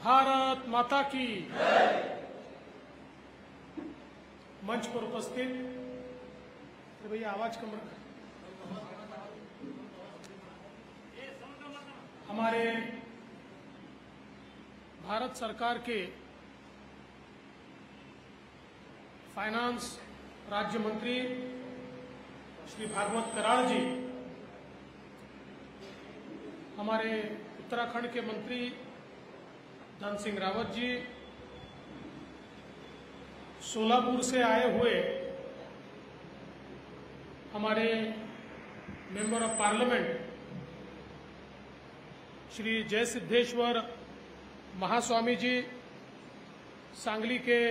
भारत माता की मंच पर उपस्थित भैया आवाज कम रखा। हमारे भारत सरकार के फाइनेंस राज्य मंत्री श्री भागवत कराड़ जी, हमारे उत्तराखंड के मंत्री धन सिंह रावत जी, सोलापुर से आए हुए हमारे मेंबर ऑफ पार्लियामेंट श्री जय सिद्धेश्वर महास्वामी जी, सांगली के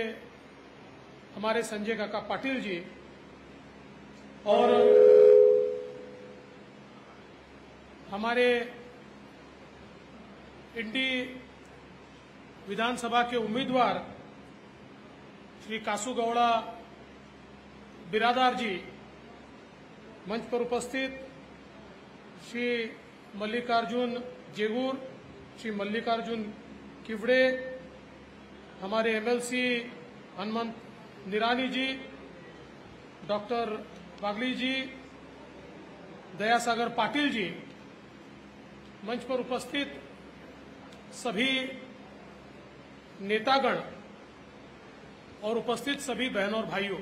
हमारे संजय काका पाटिल जी और हमारे इंडी विधानसभा के उम्मीदवार श्री कासूगौड़ा बिरादार जी, मंच पर उपस्थित श्री मल्लिकार्जुन जेगूर, श्री मल्लिकार्जुन किवड़े, हमारे एमएलसी हनुमंत निरानी जी, डॉक्टर बागली जी, दयासागर पाटिल जी, मंच पर उपस्थित सभी नेतागण और उपस्थित सभी बहनों और भाइयों,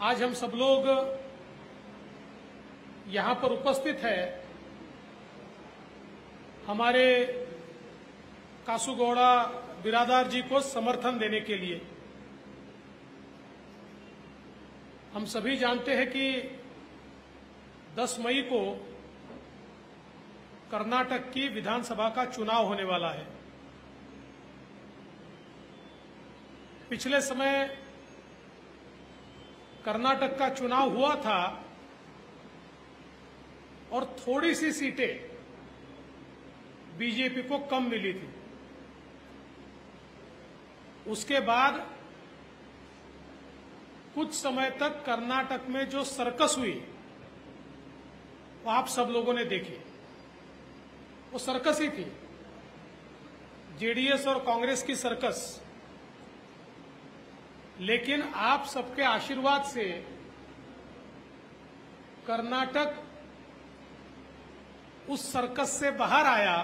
आज हम सब लोग यहां पर उपस्थित हैं हमारे कासूगौड़ा बिरादार जी को समर्थन देने के लिए। हम सभी जानते हैं कि 10 मई को कर्नाटक की विधानसभा का चुनाव होने वाला है। पिछले समय कर्नाटक का चुनाव हुआ था और थोड़ी सी सीटें बीजेपी को कम मिली थी। उसके बाद कुछ समय तक कर्नाटक में जो सर्कस हुई वो आप सब लोगों ने देखी। वो सर्कस ही थी, जेडीएस और कांग्रेस की सर्कस। लेकिन आप सबके आशीर्वाद से कर्नाटक उस सर्कस से बाहर आया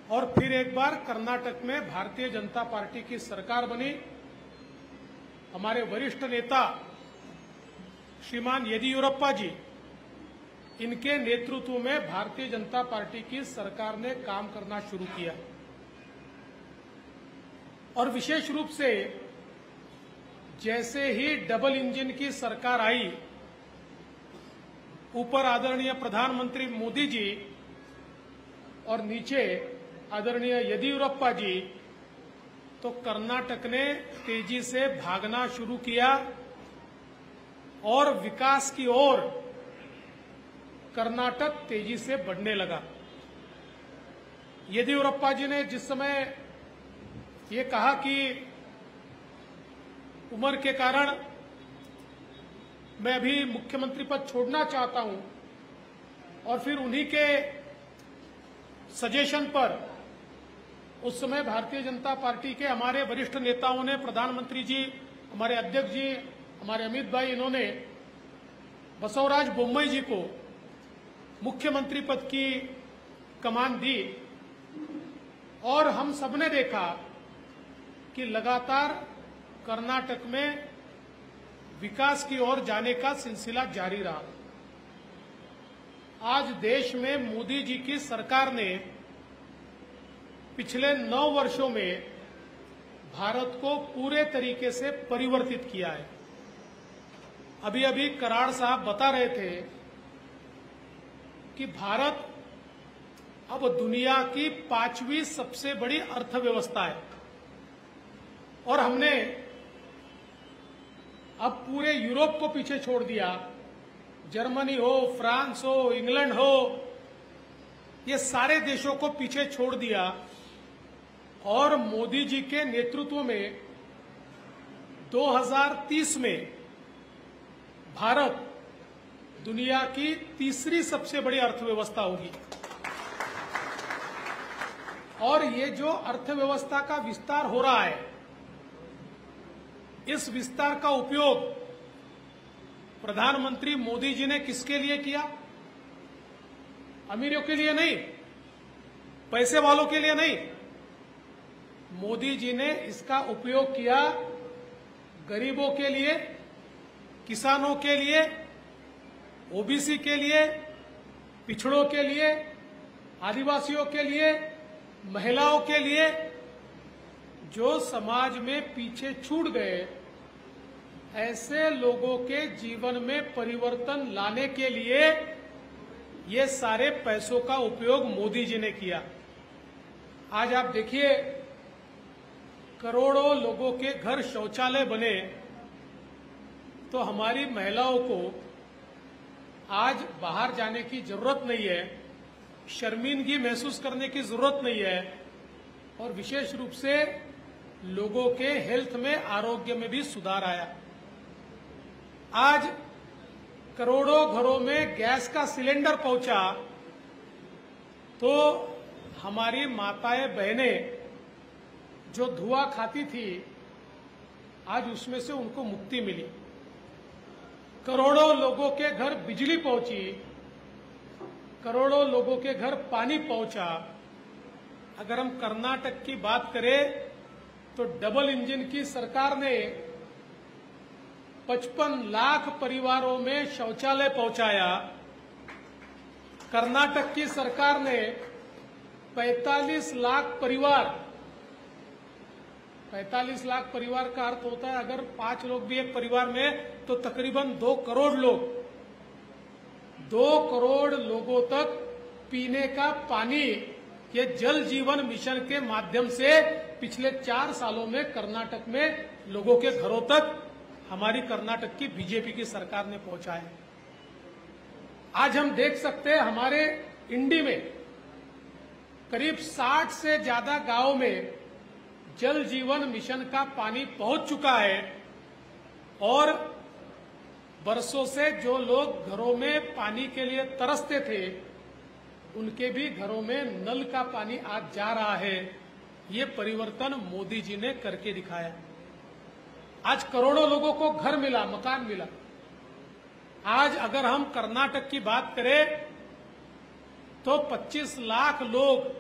और फिर एक बार कर्नाटक में भारतीय जनता पार्टी की सरकार बनी। हमारे वरिष्ठ नेता श्रीमान येदियुरप्पा जी, इनके नेतृत्व में भारतीय जनता पार्टी की सरकार ने काम करना शुरू किया और विशेष रूप से जैसे ही डबल इंजन की सरकार आई, ऊपर आदरणीय प्रधानमंत्री मोदी जी और नीचे आदरणीय येदियुरप्पा जी, तो कर्नाटक ने तेजी से भागना शुरू किया और विकास की ओर कर्नाटक तेजी से बढ़ने लगा। येदियुरप्पा जी ने जिस समय ये कहा कि उम्र के कारण मैं भी मुख्यमंत्री पद छोड़ना चाहता हूं, और फिर उन्हीं के सजेशन पर उस समय भारतीय जनता पार्टी के हमारे वरिष्ठ नेताओं ने, प्रधानमंत्री जी, हमारे अध्यक्ष जी, हमारे अमित भाई, इन्होंने बसवराज बोम्मई जी को मुख्यमंत्री पद की कमान दी और हम सबने देखा कि लगातार कर्नाटक में विकास की ओर जाने का सिलसिला जारी रहा। आज देश में मोदी जी की सरकार ने पिछले 9 वर्षों में भारत को पूरे तरीके से परिवर्तित किया है। अभी अभी कराड़ साहब बता रहे थे कि भारत अब दुनिया की 5वीं सबसे बड़ी अर्थव्यवस्था है और हमने अब पूरे यूरोप को पीछे छोड़ दिया। जर्मनी हो, फ्रांस हो, इंग्लैंड हो, ये सारे देशों को पीछे छोड़ दिया और मोदी जी के नेतृत्व में 2030 में भारत दुनिया की तीसरी सबसे बड़ी अर्थव्यवस्था होगी। और ये जो अर्थव्यवस्था का विस्तार हो रहा है, इस विस्तार का उपयोग प्रधानमंत्री मोदी जी ने किसके लिए किया? अमीरों के लिए नहीं, पैसे वालों के लिए नहीं। मोदी जी ने इसका उपयोग किया गरीबों के लिए, किसानों के लिए, ओबीसी के लिए, पिछड़ों के लिए, आदिवासियों के लिए, महिलाओं के लिए, जो समाज में पीछे छूट गए, ऐसे लोगों के जीवन में परिवर्तन लाने के लिए ये सारे पैसों का उपयोग मोदी जी ने किया। आज आप देखिए, करोड़ों लोगों के घर शौचालय बने, तो हमारी महिलाओं को आज बाहर जाने की जरूरत नहीं है, शर्मिंदगी महसूस करने की जरूरत नहीं है, और विशेष रूप से लोगों के हेल्थ में, आरोग्य में भी सुधार आया। आज करोड़ों घरों में गैस का सिलेंडर पहुंचा, तो हमारी माताएं बहनें जो धुआं खाती थी, आज उसमें से उनको मुक्ति मिली। करोड़ों लोगों के घर बिजली पहुंची, करोड़ों लोगों के घर पानी पहुंचा। अगर हम कर्नाटक की बात करें तो डबल इंजन की सरकार ने 55 लाख परिवारों में शौचालय पहुंचाया। कर्नाटक की सरकार ने 45 लाख परिवार, 45 लाख परिवार का अर्थ होता है अगर 5 लोग भी एक परिवार में, तो तकरीबन 2 करोड़ लोग, 2 करोड़ लोगों तक पीने का पानी ये जल जीवन मिशन के माध्यम से पिछले 4 सालों में कर्नाटक में लोगों के घरों तक हमारी कर्नाटक की बीजेपी की सरकार ने पहुंचाया। आज हम देख सकते हैं हमारे इंडी में करीब 60 से ज्यादा गांवों में जल जीवन मिशन का पानी पहुंच चुका है, और बरसों से जो लोग घरों में पानी के लिए तरसते थे, उनके भी घरों में नल का पानी आज जा रहा है। ये परिवर्तन मोदी जी ने करके दिखाया। आज करोड़ों लोगों को घर मिला, मकान मिला। आज अगर हम कर्नाटक की बात करें तो 25 लाख लोग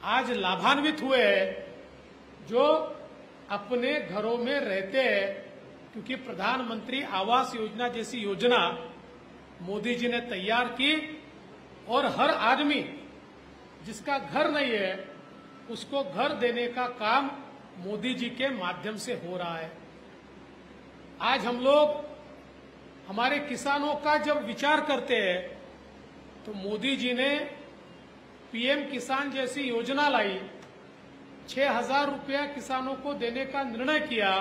आज लाभान्वित हुए हैं, जो अपने घरों में रहते हैं, क्योंकि प्रधानमंत्री आवास योजना जैसी योजना मोदी जी ने तैयार की, और हर आदमी जिसका घर नहीं है उसको घर देने का काम मोदी जी के माध्यम से हो रहा है। आज हम लोग हमारे किसानों का जब विचार करते हैं तो मोदी जी ने पीएम किसान जैसी योजना लाई, 6,000 रुपया किसानों को देने का निर्णय किया।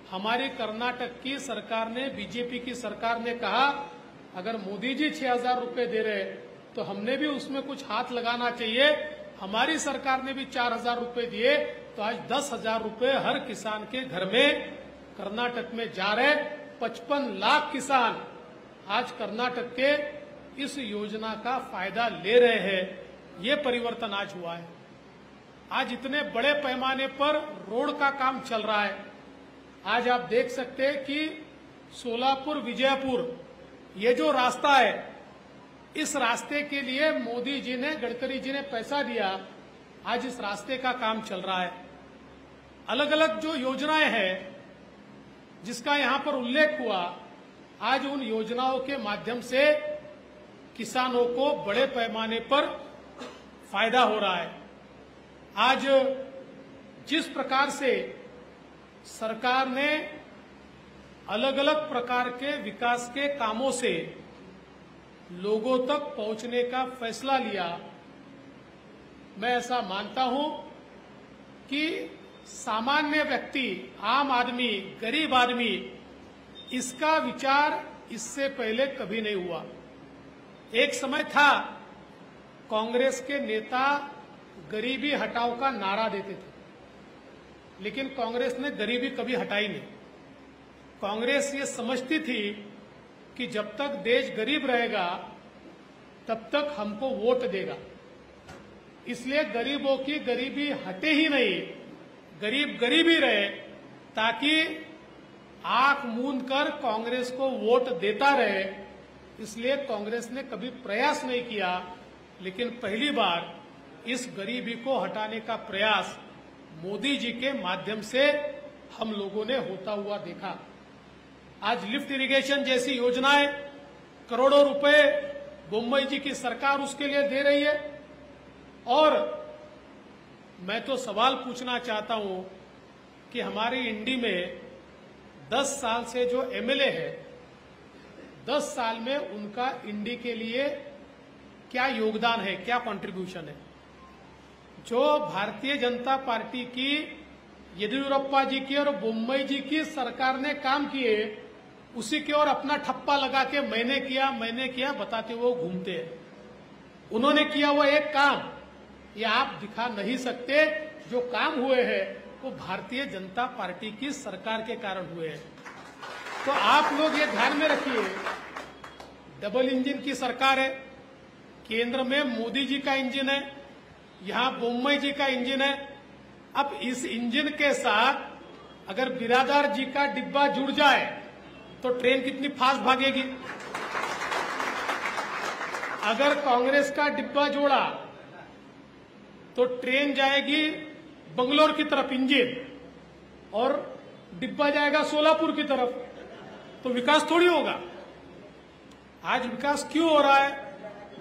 हमारी कर्नाटक की सरकार ने, बीजेपी की सरकार ने कहा अगर मोदी जी 6,000 रुपये दे रहे तो हमने भी उसमें कुछ हाथ लगाना चाहिए। हमारी सरकार ने भी 4,000 रुपये दिए, तो आज 10,000 रुपये हर किसान के घर में कर्नाटक में जा रहे। 55 लाख किसान आज कर्नाटक के इस योजना का फायदा ले रहे हैं। ये परिवर्तन आज हुआ है। आज इतने बड़े पैमाने पर रोड का काम चल रहा है। आज आप देख सकते हैं कि सोलापुर विजयपुर ये जो रास्ता है, इस रास्ते के लिए मोदी जी ने, गडकरी जी ने पैसा दिया। आज इस रास्ते का काम चल रहा है। अलग अलग जो योजनाएं हैं जिसका यहां पर उल्लेख हुआ, आज उन योजनाओं के माध्यम से किसानों को बड़े पैमाने पर फायदा हो रहा है। आज जिस प्रकार से सरकार ने अलग अलग प्रकार के विकास के कामों से लोगों तक पहुंचने का फैसला लिया, मैं ऐसा मानता हूं कि सामान्य व्यक्ति, आम आदमी, गरीब आदमी, इसका विचार इससे पहले कभी नहीं हुआ। एक समय था कांग्रेस के नेता गरीबी हटाओ का नारा देते थे, लेकिन कांग्रेस ने गरीबी कभी हटाई नहीं। कांग्रेस ये समझती थी कि जब तक देश गरीब रहेगा तब तक हमको वोट देगा। इसलिए गरीबों की गरीबी हटे ही नहीं, गरीब गरीब ही रहे, ताकि आंख मूंद कर कांग्रेस को वोट देता रहे। इसलिए कांग्रेस ने कभी प्रयास नहीं किया, लेकिन पहली बार इस गरीबी को हटाने का प्रयास मोदी जी के माध्यम से हम लोगों ने होता हुआ देखा। आज लिफ्ट इरिगेशन जैसी योजनाएं करोड़ों रुपए मुंबई जी की सरकार उसके लिए दे रही है। और मैं तो सवाल पूछना चाहता हूं कि हमारी इंडी में 10 साल से जो एमएलए है, 10 साल में उनका इंडी के लिए क्या योगदान है, क्या कंट्रीब्यूशन है। जो भारतीय जनता पार्टी की, येदियुरप्पा जी की और बोम्मई जी की सरकार ने काम किए, उसी की ओर अपना ठप्पा लगा के मैंने किया बताते हुए घूमते हैं। उन्होंने किया वो एक काम ये आप दिखा नहीं सकते। जो काम हुए हैं वो भारतीय जनता पार्टी की सरकार के कारण हुए हैं। तो आप लोग ये ध्यान में रखिए, डबल इंजन की सरकार है, केंद्र में मोदी जी का इंजन है, यहां बोम्मई जी का इंजन है। अब इस इंजन के साथ अगर बिरादार जी का डिब्बा जुड़ जाए तो ट्रेन कितनी फास्ट भागेगी। अगर कांग्रेस का डिब्बा जोड़ा तो ट्रेन जाएगी बंगलोर की तरफ इंजन, और डिब्बा जाएगा सोलापुर की तरफ, तो विकास थोड़ी होगा। आज विकास क्यों हो रहा है?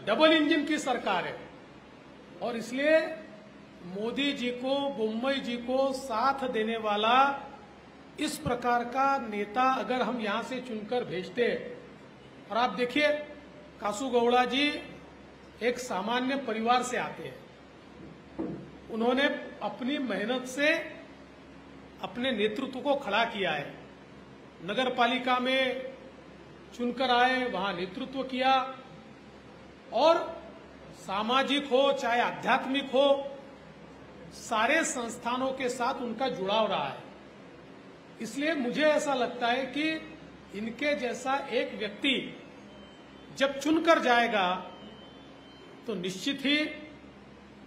डबल इंजन की सरकार है। और इसलिए मोदी जी को, बोम्मई जी को साथ देने वाला इस प्रकार का नेता अगर हम यहां से चुनकर भेजते, और आप देखिए कासूगौड़ा जी एक सामान्य परिवार से आते हैं, उन्होंने अपनी मेहनत से अपने नेतृत्व को खड़ा किया है। नगर पालिका में चुनकर आए, वहां नेतृत्व किया, और सामाजिक हो चाहे आध्यात्मिक हो, सारे संस्थानों के साथ उनका जुड़ाव रहा है। इसलिए मुझे ऐसा लगता है कि इनके जैसा एक व्यक्ति जब चुनकर जाएगा तो निश्चित ही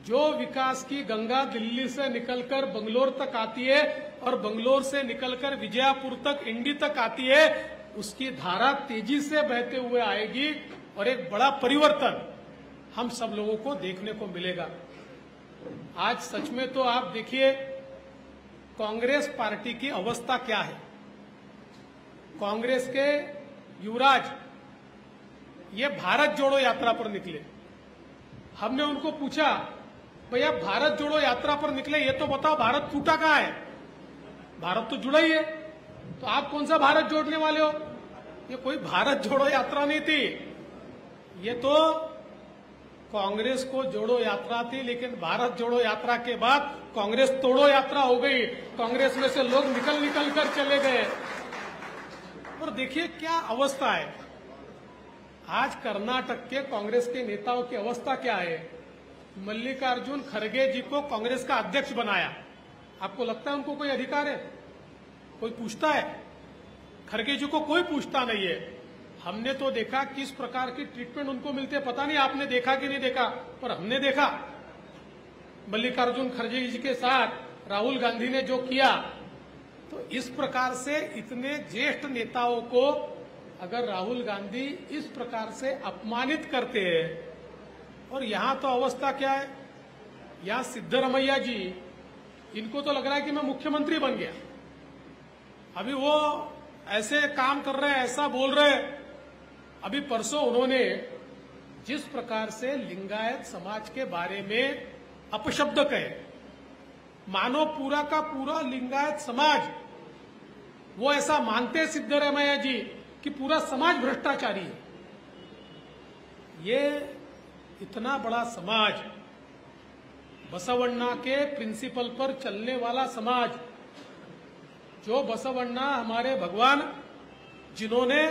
जो विकास की गंगा दिल्ली से निकलकर बंगलोर तक आती है और बंगलोर से निकलकर विजयपुर तक, इंडी तक आती है, उसकी धारा तेजी से बहते हुए आएगी और एक बड़ा परिवर्तन हम सब लोगों को देखने को मिलेगा। आज सच में तो आप देखिए कांग्रेस पार्टी की अवस्था क्या है। कांग्रेस के युवराज ये भारत जोड़ो यात्रा पर निकले। हमने उनको पूछा, भैया भारत जोड़ो यात्रा पर निकले, ये तो बताओ भारत टूटा कहाँ है? भारत तो जुड़ा ही है, तो आप कौन सा भारत जोड़ने वाले हो? ये कोई भारत जोड़ो यात्रा नहीं थी, ये तो कांग्रेस को जोड़ो यात्रा थी। लेकिन भारत जोड़ो यात्रा के बाद कांग्रेस तोड़ो यात्रा हो गई, कांग्रेस में से लोग निकल कर चले गए। और देखिए क्या अवस्था है। आज कर्नाटक के कांग्रेस के नेताओं की अवस्था क्या है। मल्लिकार्जुन खड़गे जी को कांग्रेस का अध्यक्ष बनाया। आपको लगता है उनको कोई अधिकार है? कोई पूछता है? खड़गे जी को कोई पूछता नहीं है। हमने तो देखा किस प्रकार की ट्रीटमेंट उनको मिलते, पता नहीं आपने देखा कि नहीं देखा, पर हमने देखा। मल्लिकार्जुन खड़गे जी के साथ राहुल गांधी ने जो किया, तो इस प्रकार से इतने ज्येष्ठ नेताओं को अगर राहुल गांधी इस प्रकार से अपमानित करते हैं, और यहां तो अवस्था क्या है, यहां सिद्धरमैया जी, इनको तो लग रहा है कि मैं मुख्यमंत्री बन गया। अभी वो ऐसे काम कर रहे हैं, ऐसा बोल रहे हैं। अभी परसों उन्होंने जिस प्रकार से लिंगायत समाज के बारे में अपशब्द कहे, मानो पूरा का पूरा लिंगायत समाज, वो ऐसा मानते सिद्धरमैया जी कि पूरा समाज भ्रष्टाचारी है। ये इतना बड़ा समाज, बसवण्णा के प्रिंसिपल पर चलने वाला समाज, जो बसवण्णा हमारे भगवान, जिन्होंने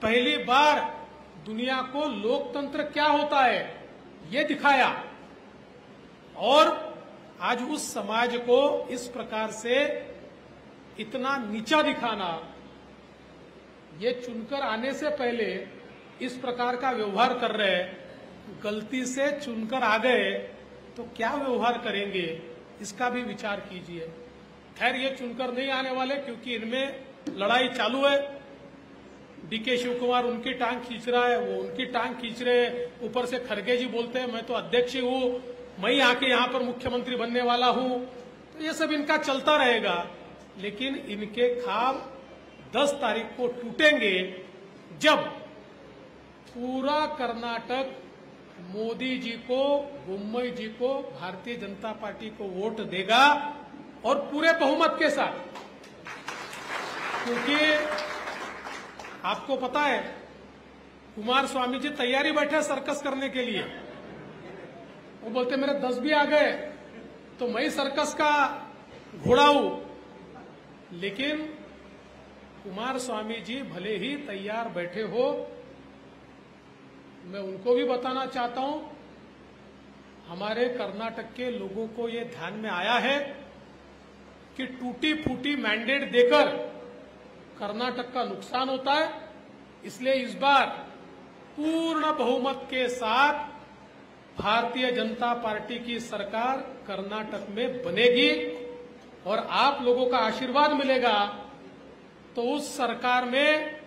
पहली बार दुनिया को लोकतंत्र क्या होता है ये दिखाया, और आज उस समाज को इस प्रकार से इतना नीचा दिखाना, ये चुनकर आने से पहले इस प्रकार का व्यवहार कर रहे हैं। गलती से चुनकर आ गए तो क्या व्यवहार करेंगे, इसका भी विचार कीजिए। खैर ये चुनकर नहीं आने वाले, क्योंकि इनमें लड़ाई चालू है। डीके शिव कुमार उनकी टांग खींच रहा है, वो उनकी टांग खींच रहे हैं। ऊपर से खड़गे जी बोलते हैं मैं तो अध्यक्ष ही हूं, मैं ही आके यहां पर मुख्यमंत्री बनने वाला हूं। तो ये सब इनका चलता रहेगा, लेकिन इनके ख्वाब 10 तारीख को टूटेंगे, जब पूरा कर्नाटक मोदी जी को, बोम्मई जी को, भारतीय जनता पार्टी को वोट देगा, और पूरे बहुमत के साथ। क्योंकि आपको पता है कुमार स्वामी जी तैयारी बैठे सर्कस करने के लिए। वो बोलते मेरे 10 भी आ गए तो मैं ही सर्कस का घोड़ा हूं। लेकिन कुमार स्वामी जी भले ही तैयार बैठे हो, मैं उनको भी बताना चाहता हूं, हमारे कर्नाटक के लोगों को ये ध्यान में आया है कि टूटी फूटी मैंडेट देकर कर्नाटक का नुकसान होता है। इसलिए इस बार पूर्ण बहुमत के साथ भारतीय जनता पार्टी की सरकार कर्नाटक में बनेगी, और आप लोगों का आशीर्वाद मिलेगा तो उस सरकार में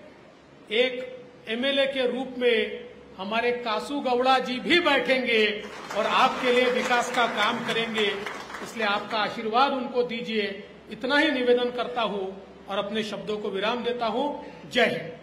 एक एमएलए के रूप में हमारे कासू गौड़ा जी भी बैठेंगे और आपके लिए विकास का काम करेंगे। इसलिए आपका आशीर्वाद उनको दीजिए, इतना ही निवेदन करता हूं और अपने शब्दों को विराम देता हूं। जय हिंद।